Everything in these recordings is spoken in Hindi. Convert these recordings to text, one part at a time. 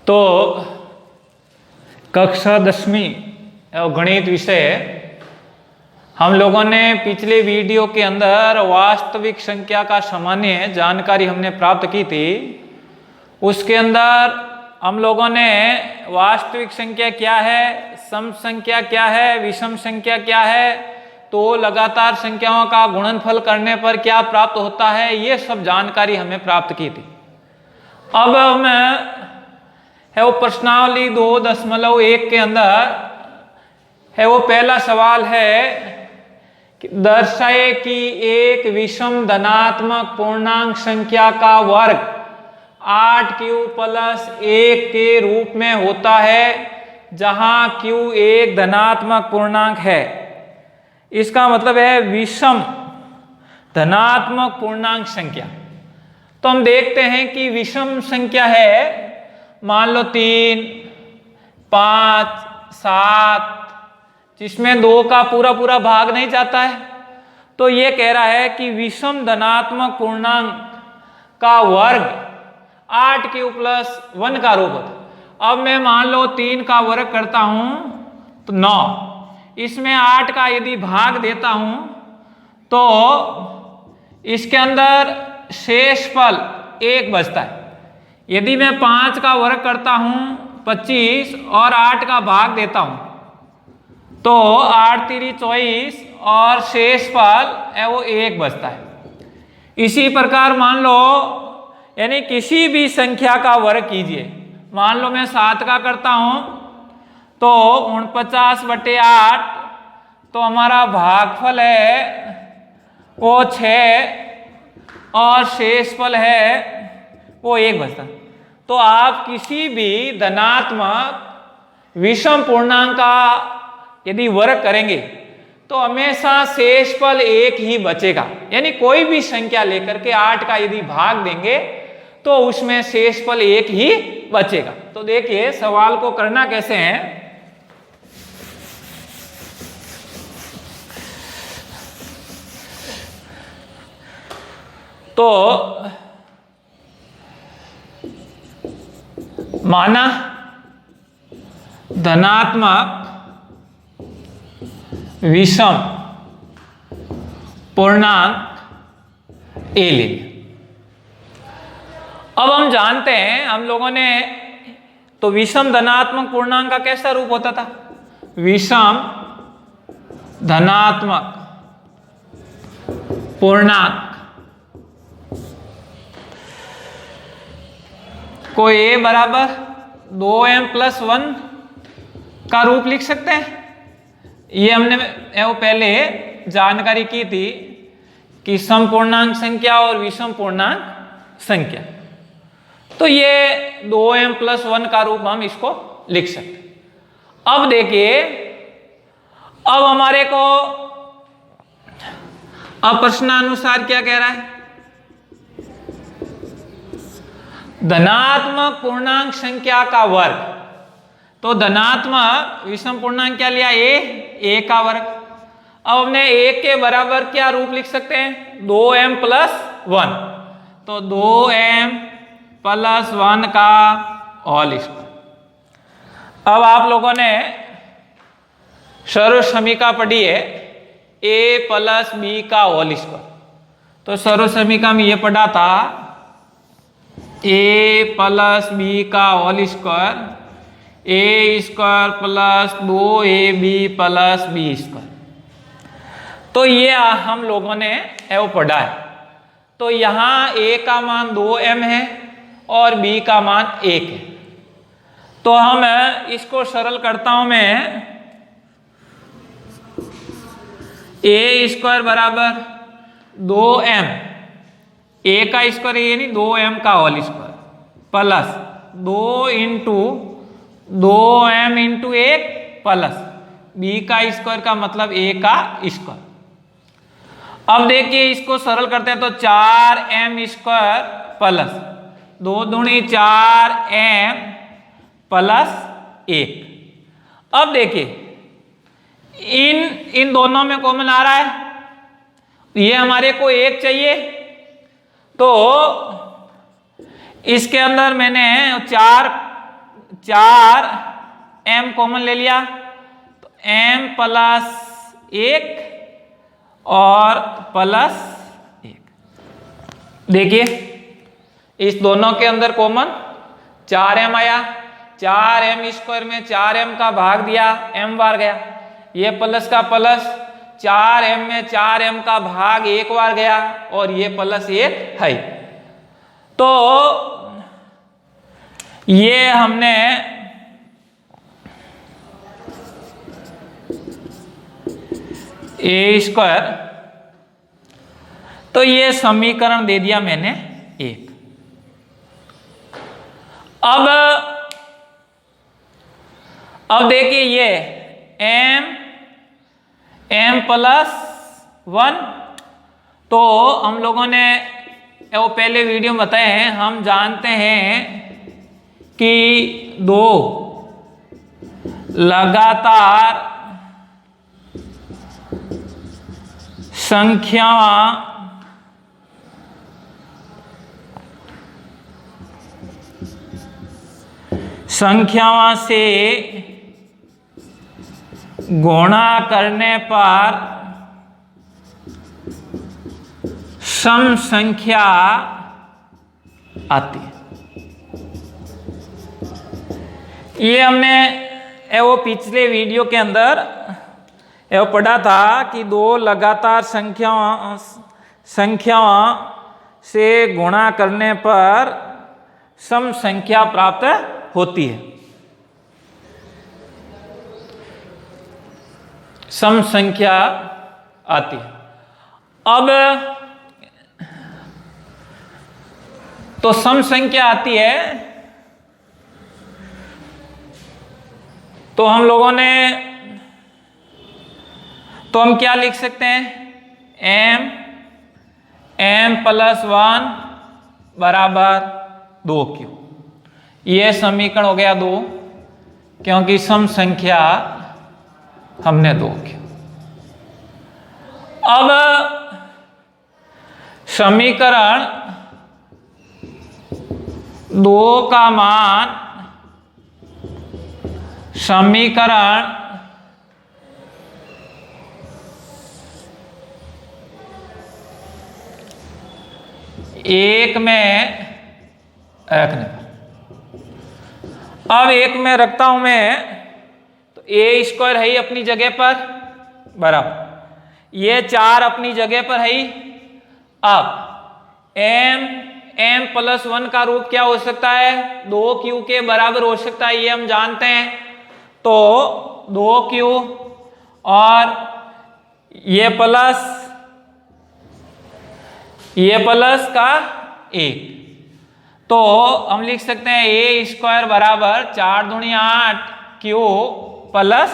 तो कक्षा 10वीं गणित विषय हम लोगों ने पिछले वीडियो के अंदर वास्तविक संख्या का सामान्य जानकारी हमने प्राप्त की थी। उसके अंदर हम लोगों ने वास्तविक संख्या क्या है, सम संख्या क्या है, विषम संख्या क्या है, तो लगातार संख्याओं का गुणनफल करने पर क्या प्राप्त होता है, ये सब जानकारी हमें प्राप्त की थी। अब हम है वो प्रश्नावली 2.1 के अंदर है वो पहला सवाल है कि दर्शाए कि एक विषम धनात्मक पूर्णांक संख्या का वर्ग 8q + 1 के रूप में होता है जहां q एक धनात्मक पूर्णांक है। इसका मतलब है विषम धनात्मक पूर्णांक संख्या। तो हम देखते हैं कि विषम संख्या है, मान लो 3, 5, 7, जिसमें 2 का पूरा भाग नहीं जाता है। तो ये कह रहा है कि विषम धनात्मक पूर्णांक का वर्ग 8q + 1 का रूप होता है। अब मैं मान लो 3 का वर्ग करता हूं तो 9, इसमें 8 का यदि भाग देता हूं तो इसके अंदर शेषफल 1 बचता है। यदि मैं 5 का वर्ग करता हूं 25 और 8 का भाग देता हूं तो 8 तिरी 24 और शेषफल है वो 1 बचता है। इसी प्रकार मान लो यानी किसी भी संख्या का वर्ग कीजिए। मान लो मैं 7 का करता हूं तो 49/8, तो हमारा भागफल है वो 6 और शेषफल है वो 1 बचता। तो आप किसी भी धनात्मक विषम पूर्णांक का यदि वर्ग करेंगे तो हमेशा शेषफल 1 ही बचेगा। यानी कोई भी संख्या लेकर के 8 का यदि भाग देंगे तो उसमें शेषफल 1 ही बचेगा। तो देखिए सवाल को करना कैसे है। तो माना धनात्मक विषम पूर्णांक ए ले। अब हम जानते हैं हम लोगों ने तो विषम धनात्मक पूर्णांक का कैसा रूप होता था, विषम धनात्मक पूर्णांक को a बराबर 2m + 1 का रूप लिख सकते हैं। ये हमने वो पहले जानकारी की थी कि सम पूर्णांक संख्या और विषम पूर्णांक संख्या। तो ये 2m + 1 का रूप हम इसको लिख सकते। अब देखिए अब हमारे को अब प्रश्नानुसार क्या कह रहा है, धनात्मक पूर्णांक संख्या का वर्ग। तो धनात्मक विषम पूर्णांक क्या लिया, a का वर्ग। अब हमने a के बराबर क्या रूप लिख सकते हैं, 2m + 1। तो 2m + 1 का होल स्क्वायर। अब आप लोगों ने सर्व समीका पढ़ी है a + b का होल स्क्वायर। तो सर्व समीका में ये पढ़ा था a + b का whole square, a² + 2ab + b²। तो ये हम लोगों ने वो पढ़ा है। तो यहाँ a का मान 2m है और b का मान 1 है। तो हम इसको सरल करता हूं मैं, a² बराबर 2m, a का स्क्वायर यानी 2m का होल स्क्वायर प्लस 2 × 2m × 1 प्लस b का स्क्वायर का मतलब a का स्क्वायर। अब देखिए इसको सरल करते हैं तो 4m² प्लस 2 दूनी 4m प्लस 1। अब देखिए इन दोनों में कॉमन आ रहा है, ये हमारे को 1 चाहिए। तो इसके अंदर मैंने 4 4m कॉमन ले लिया तो m + 1 और +1। देखिए इस दोनों के अंदर कॉमन 4m आया, 4m² में 4m का भाग दिया, m बार गया, ये प्लस का प्लस 4m में 4m का भाग 1 बार गया और ये +1 है। तो ये हमने a², तो ये समीकरण दे दिया मैंने 1। अब देखिए ये m +1, तो हम लोगों ने वो पहले वीडियो में बताए हैं, हम जानते हैं कि 2 लगातार संख्याओं से गुणा करने पर सम संख्या आती है। ये हमने वो पिछले वीडियो के अंदर वो पढ़ा था कि 2 लगातार संख्याओं से गुणा करने पर सम संख्या प्राप्त होती है। सम संख्या आती है। अब तो सम संख्या आती है तो हम लोगों ने, तो हम क्या लिख सकते हैं, m +1 बराबर 2q। ये समीकरण हो गया 2, क्योंकि सम संख्या हमने 2 की। अब समीकरण 2 का मान समीकरण 1 में रखने पर, अब 1 में रखता हूं मैं तो a² है ही अपनी जगह पर बराबर, ये 4 अपनी जगह पर है ही। अब m +1 का रूप क्या हो सकता है, 2q के बराबर हो सकता है, ये हम जानते हैं। तो 2q और ये प्लस का 1, तो हम लिख सकते हैं a² बराबर 4 दूनी 8 q +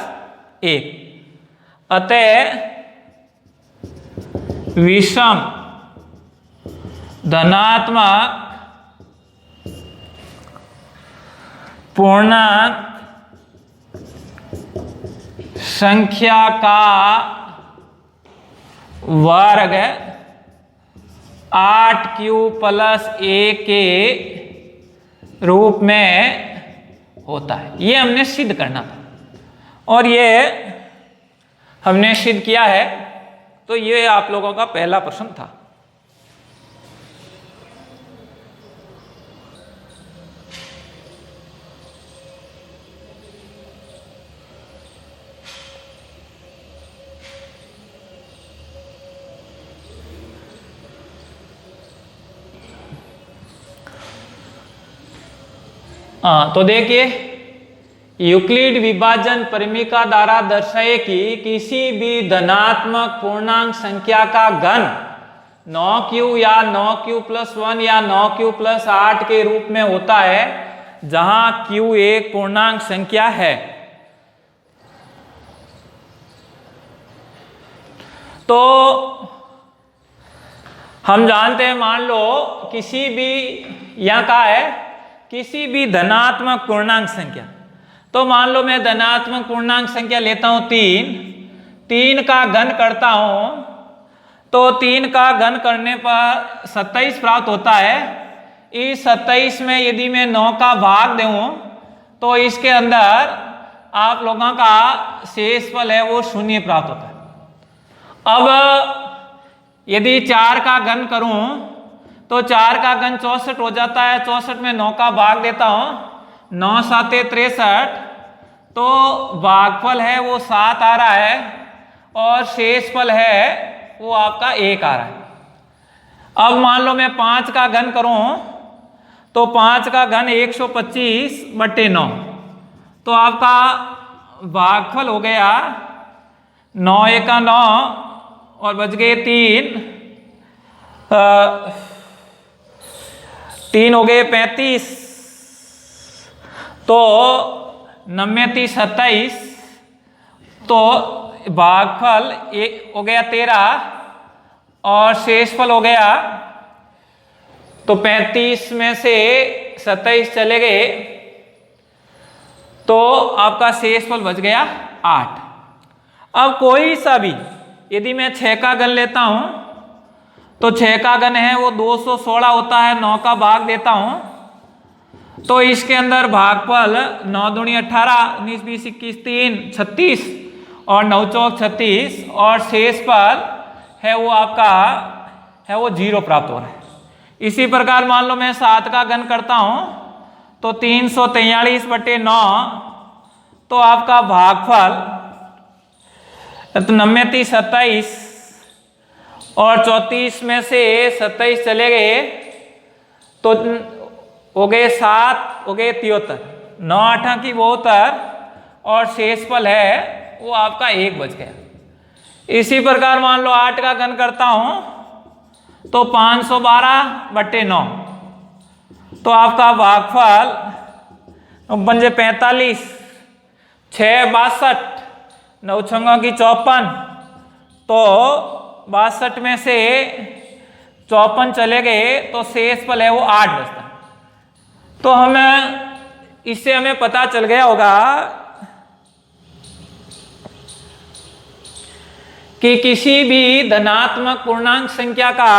1। अतः विषम धनात्मक पूर्णांक संख्या का वर्ग 8q + 1 के रूप में होता है। ये हमने सिद्ध करना था और ये हमने सिद्ध किया है। तो ये आप लोगों का पहला प्रश्न था। तो देखिए, यूक्लिड विभाजन परिमिका द्वारा दर्शाए कि किसी भी धनात्मक पूर्णांक संख्या का घन 9q या 9q + 1 या 9q + 8 के रूप में होता है, जहां q एक पूर्णांक संख्या है। तो हम जानते हैं, मान लो किसी भी, यहां का है किसी भी धनात्मक पूर्णांक संख्या, तो मान लो मैं धनात्मक पूर्णांक संख्या लेता हूं 3 का घन करता हूं, तो 3 का घन करने पर 27 प्राप्त होता है। इस 27 में यदि मैं 9 का भाग दूं तो इसके अंदर आप लोगों का शेषफल है वो शून्य प्राप्त होता है। अब यदि 4 का घन करूं तो 4 का घन 64 हो जाता है। 64 में 9 का भाग देता हूं, 9 साते 63, तो भागफल है वो 7 आ रहा है और शेषफल है वो आपका 1 आ रहा है। अब मान लो मैं 5 का घन करूं तो 5 का घन 125/9, तो आपका भागफल हो गया 9 एका 9 और बच गए 3, 3 हो गए 35, तो 9 30 27, तो भागफल हो गया 13 और शेषफल हो गया, तो 35 में से 27 चले गए तो आपका शेषफल बच गया 8। अब कोई सा भी यदि मैं 6 का घन लेता हूं तो 6 का घन है वो 216 होता है, 9 का भाग देता हूं तो इसके अंदर भागफल 9 दूनी 18, 19 20 21 3 36 और 9 चौक 36 और शेषफल है वो आपका है वो 0 प्राप्त हो रहा है। इसी प्रकार मान लो मैं 7 का घन करता हूं तो 343/9, तो आपका भागफल 9 30 27 और 34 में से 27 चले गए तो हो गए 7, हो गए 73, 9 8 की 72 और शेषफल है वो आपका 1 बच गया। इसी प्रकार मान लो 8 का घन करता हूं तो 512/9, तो आपका भागफल 9 45, 6 62, 9 छंगों की 54, तो 62 में से 54 चले गए तो शेषफल है वो 8 बचता है। तो इससे हमें पता चल गया होगा कि किसी भी धनात्मक पूर्णांक संख्या का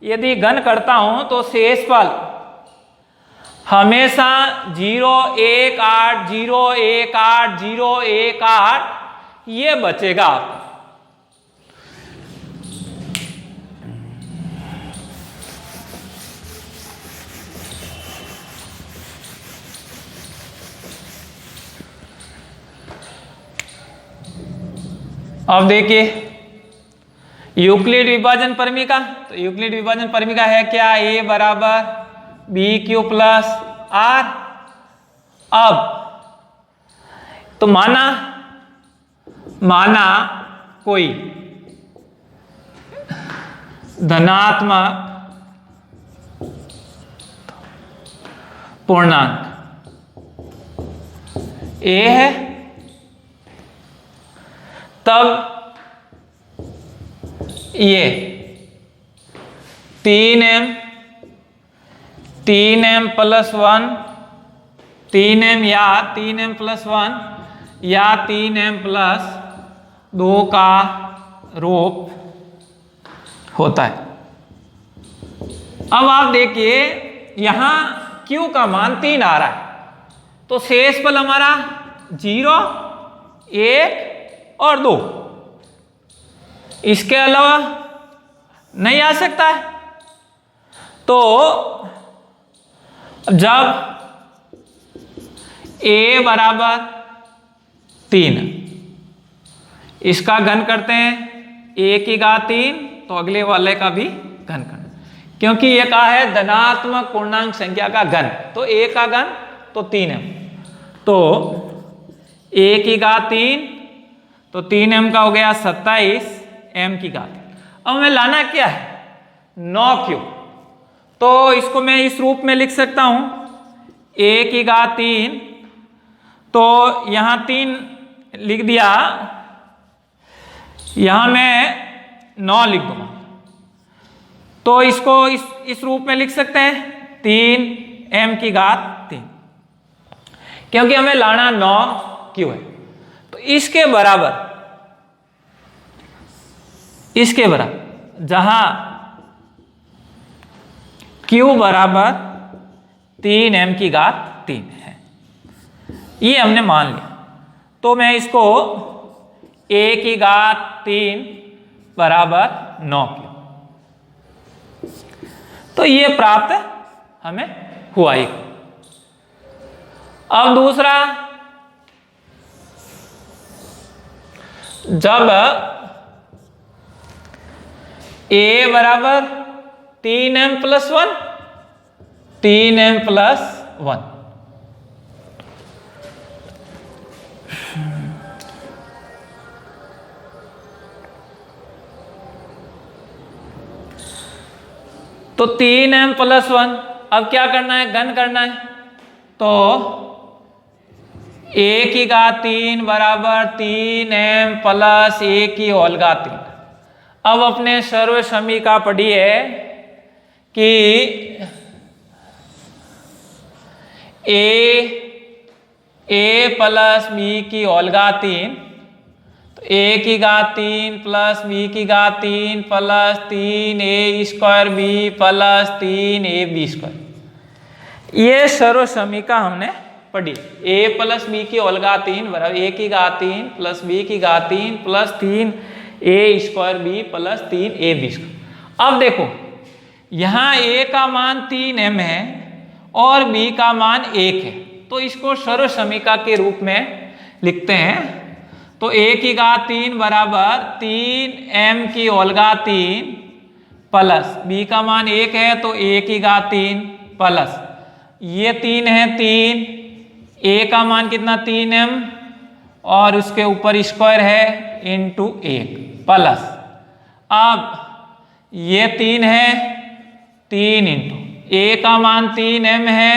यदि घन करता हूं तो शेषफल हमेशा 0 1 8 0 1 8 0 1 8 ये बचेगा आपका। अब देखिए यूक्लिड विभाजन परिमिका, तो यूक्लिड विभाजन परिमिका है क्या, a बराबर BQ प्लस R। अब तो माना कोई धनात्मक पूर्णांक a है, तब ये 3m प्लस 1, 3m या 3m प्लस 1 या 3m प्लस 2 का रूप होता है। अब आप देखिए यहां Q का मान 3 आ रहा है, तो शेषफल हमारा 0 1 और 2, इसके अलावा नहीं आ सकता है। तो जब a बराबर 3, इसका घन करते हैं a की घात 3, तो अगले वाले का भी घन करना, क्योंकि ये कहा है धनात्मक पूर्णांक संख्या का घन, तो a का घन तो 3m, तो a की घात 3, तो 3m का हो गया 27 m की घात। अब हमें लाना क्या है 9q, तो इसको मैं इस रूप में लिख सकता हूं a की घात 3, तो यहां 3 लिख दिया, यहां मैं 9 लिख दूंगा, तो इसको इस रूप में लिख सकते हैं 3m की घात 3, क्योंकि हमें लाना 9q है। तो इसके बराबर जहां q बराबर 3m की घात 3 है, ये हमने मान लिया। तो मैं इसको a की घात 3 बराबर 9 किया, तो ये प्राप्त हमें हुआ एक। अब दूसरा, जब a बराबर 3m प्लस 1, 3m प्लस 1, तो 3m प्लस 1, अब क्या करना है, घन करना है। तो a की घात 3 बराबर 3m प्लस a की होल घात 3। अब अपने सर्व समीकरण पढ़िए कि a प्लस b की होल घात 3, तो a की घात 3 प्लस b की घात 3 plus 3a square b plus 3ab square, ये सर्व समीकरण हमने पढ़ी। a प्लस b की होल घात 3 बराबर a की घात 3 प्लस b की घात 3 plus 3a square b plus 3ab square. अब देखो यहाँ a का मान 3m है और b का मान 1 है, तो इसको सर्व समीकरण के रूप में लिखते हैं। तो a की घात 3 बराबर 3m की होल घात 3 प्लस b का मान 1 है तो a की घात 3 प्लस ये 3 है 3, a का मान कितना 3m और उसके ऊपर स्क्वायर है इंटू 1 प्लस, अब ये 3 है 3 इंटू a का मान 3m है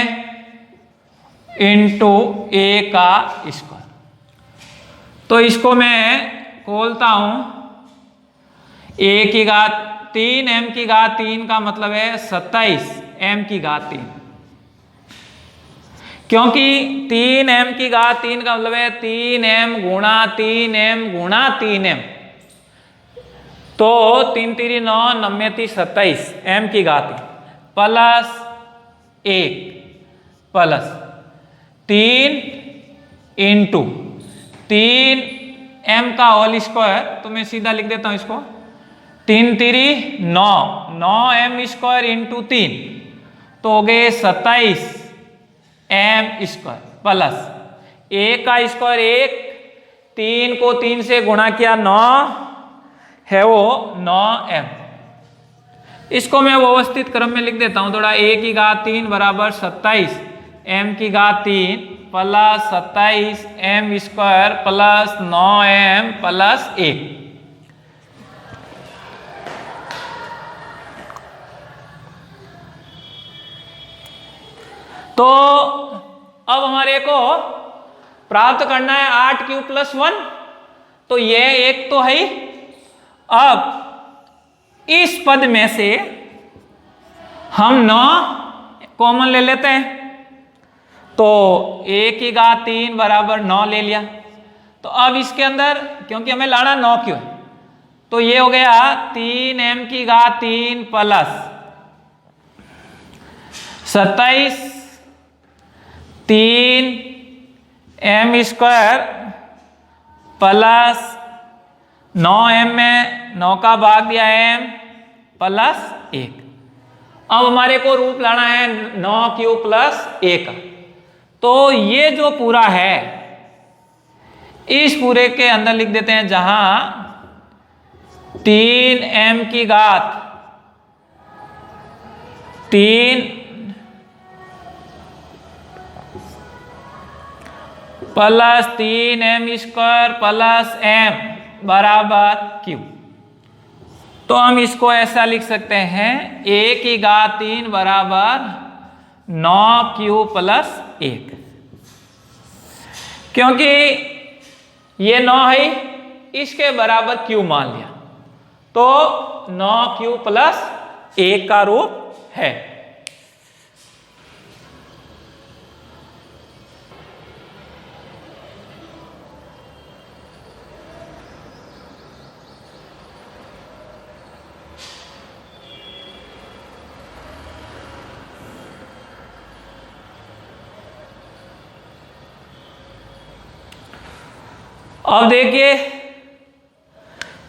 इंटू a का स्क्वायर। तो इसको मैं खोलता हूं, a की घात 3m की घात 3 का मतलब है 27m की घात 3, क्योंकि 3m की घात 3 का मतलब है 3m गुणा 3m गुणा 3m, तो 3 3 9 9 27 m की घात 3 प्लस 1 प्लस 3 इंटू 3m का होल स्क्वायर, तो मैं सीधा लिख देता हूं इसको 3 3 9 9m स्क्वायर इंटू 3, तो हो गए 27 m स्क्वायर प्लस a का स्क्वायर 1, 3 को 3 से गुणा किया 9 है वो 9m। इसको मैं व्यवस्थित क्रम में लिख देता हूं थोड़ा, a की घात 3 बराबर 27 m की घात 3 plus 27 m square plus 9m plus 1। तो अब हमारे को प्राप्त करना है 8 क्यूब प्लस 1, तो ये एक तो है ही। अब इस पद में से हम 9 कॉमन ले लेते हैं, तो a की घात 3 बराबर 9 ले लिया। तो अब इसके अंदर क्योंकि हमें लाना 9 क्यों है, तो ये हो गया 3m की घात 3 plus 27 3m square plus 9m में 9 का भाग दिया m प्लस 1। अब हमारे को रूप लाना है 9 क्यूब प्लस 1 का, तो ये जो पूरा है इस पूरे के अंदर लिख देते हैं, जहां 3m की घात 3 plus 3m square plus m बराबर q। तो हम इसको ऐसा लिख सकते हैं a की घात 3 बराबर 9q प्लस 1, क्योंकि ये 9 है इसके बराबर q मान लिया, तो 9q प्लस 1 का रूप है। अब देखिए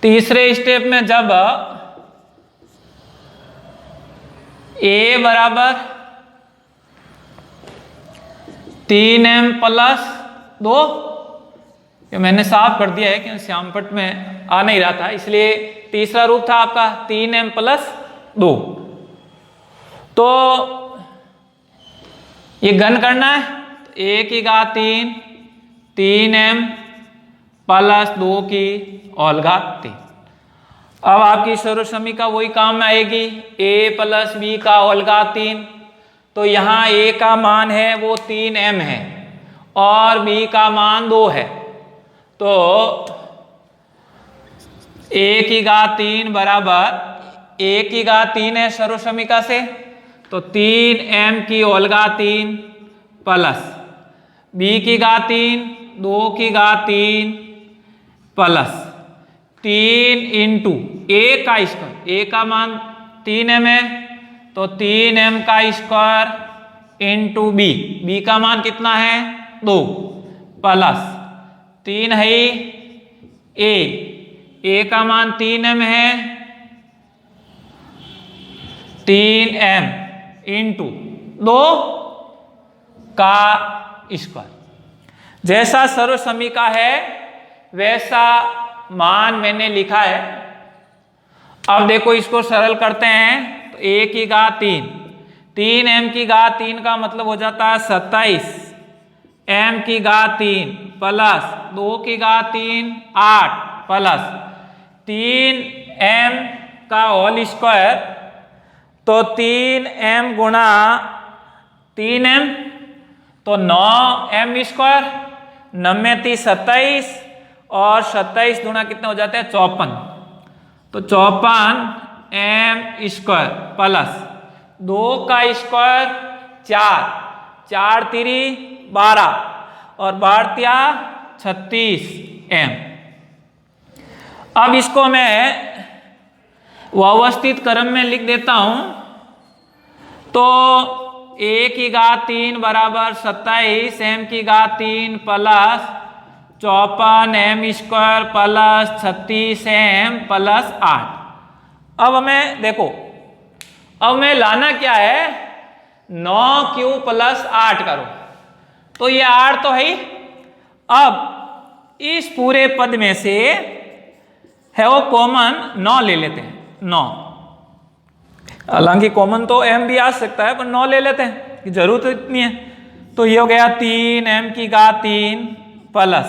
तीसरे स्टेप में जब ए बराबर 3m प्लस 2, ये मैंने साफ कर दिया है क्योंकि श्यामपट में आ नहीं रहा था, इसलिए तीसरा रूप था आपका 3m प्लस 2। तो ये घन करना है, तो 1 की घात 3, 3m प्लस 2 की और घात 3। अब आपकी सर्वसमीका वही काम में आएगी, a प्लस बी का होल घात 3। तो यहाँ a का मान है वो 3m है और b का मान 2 है, तो a की घात 3 बराबर a की घात 3 है सर्वसमीका से, तो 3m की होल घात 3 प्लस b की घात 3, 2 की घात 3 प्लस 3 इंटू a का स्क्वायर, a का मान 3m है तो 3m का स्क्वायर इंटू b का मान कितना है 2 प्लस 3 है a का मान 3m है, 3m इंटू 2 का स्क्वायर। जैसा सर्वसमीका है वैसा मान मैंने लिखा है। अब देखो इसको सरल करते हैं, तो a की घात 3, 3m की घात 3 का मतलब हो जाता है 27, m की घात 3 प्लस 2 की घात 3 8 प्लस 3m का होल स्क्वायर, तो 3m गुणा 3m तो 9m स्क्वायर, 9 27 और 27 गुणा कितने हो जाते हैं 54, तो 54m स्क्वायर प्लस 2 का स्क्वायर 4, 4 3 12 और 12 36m। अब इसको मैं व्यवस्थित क्रम में लिख देता हूं, तो a की घात 3 बराबर 27 m की घात 3 plus 54m square plus 36m plus 8। अब हमें देखो, अब हमें लाना क्या है 9q प्लस 8 करो, तो ये 8 तो है ही। अब इस पूरे पद में से है वो कॉमन 9 ले लेते हैं, 9, हालांकि कॉमन तो m भी आ सकता है पर 9 ले लेते हैं कि जरूरत इतनी है। तो ये हो गया 3m की घात 3 प्लस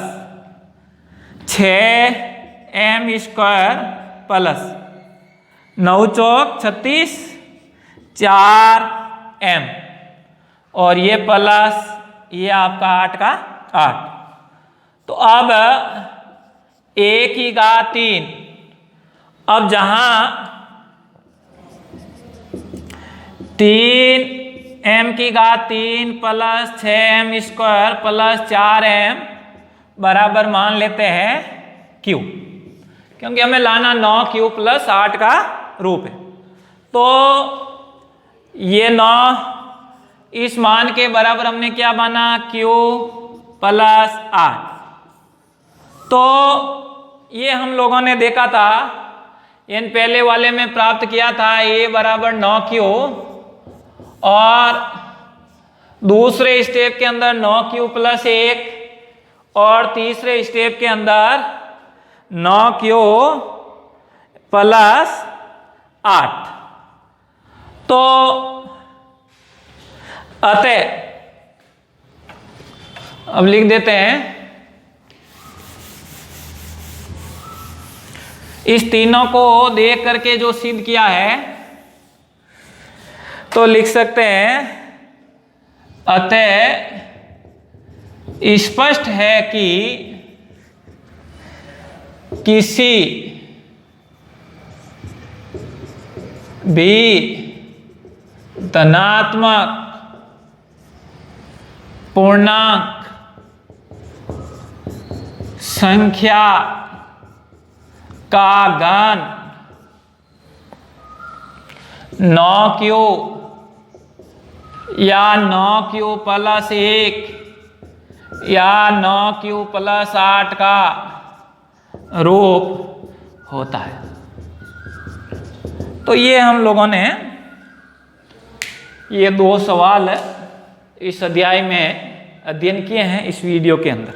6m स्क्वायर प्लस 9 चौक 36 4m और ये प्लस ये आपका 8 का 8। तो अब a की घात 3, अब जहां 3m की घात 3 plus 6m square plus 4m बराबर मान लेते हैं q, क्योंकि हमें लाना 9q प्लस 8 का रूप है। तो ये 9 इस मान के बराबर हमने क्या माना q प्लस 8। तो ये हम लोगों ने देखा था, इन पहले वाले में प्राप्त किया था a बराबर 9q और दूसरे स्टेप के अंदर 9q प्लस 1 और तीसरे स्टेप के अंदर 9q प्लस 8। तो अतः अब लिख देते हैं, इस तीनों को देख करके जो सिद्ध किया है तो लिख सकते हैं, अतः स्पष्ट है कि किसी भी धनात्मक पूर्णांक संख्या का घन 9q या 9q प्लस 1 या 9q प्लस 8 का रूप होता है। तो ये हम लोगों ने ये 2 सवाल इस अध्याय में अध्ययन किए हैं इस वीडियो के अंदर।